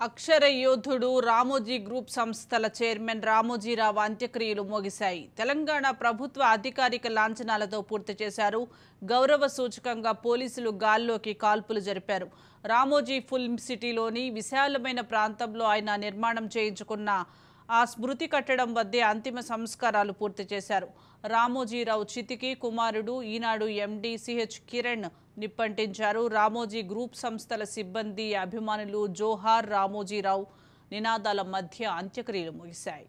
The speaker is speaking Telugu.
అక్షర యోధుడు రామోజీ గ్రూప్ సంస్థల చైర్మన్ రామోజీరావు అంత్యక్రియలు ముగిశాయి. తెలంగాణ ప్రభుత్వ అధికారిక లాంఛనాలతో పూర్తి చేశారు. గౌరవ సూచకంగా పోలీసులు గాల్లోకి కాల్పులు జరిపారు. రామోజీ ఫిల్మ్ సిటీలోని విశాలమైన ప్రాంతంలో ఆయన నిర్మాణం చేయించుకున్న ఆ స్మృతి కట్టడం వద్దే అంతిమ సంస్కారాలు పూర్తి చేశారు. రామోజీరావు చితికి కుమారుడు ఈనాడు MD CH Kiran నిప్పంటించారు. Ramoji group సంస్థల సిబ్బంది, అభిమానులు జోహార్ రామోజీరావు నినాదాల మధ్య అంత్యక్రియలు ముగిశాయి.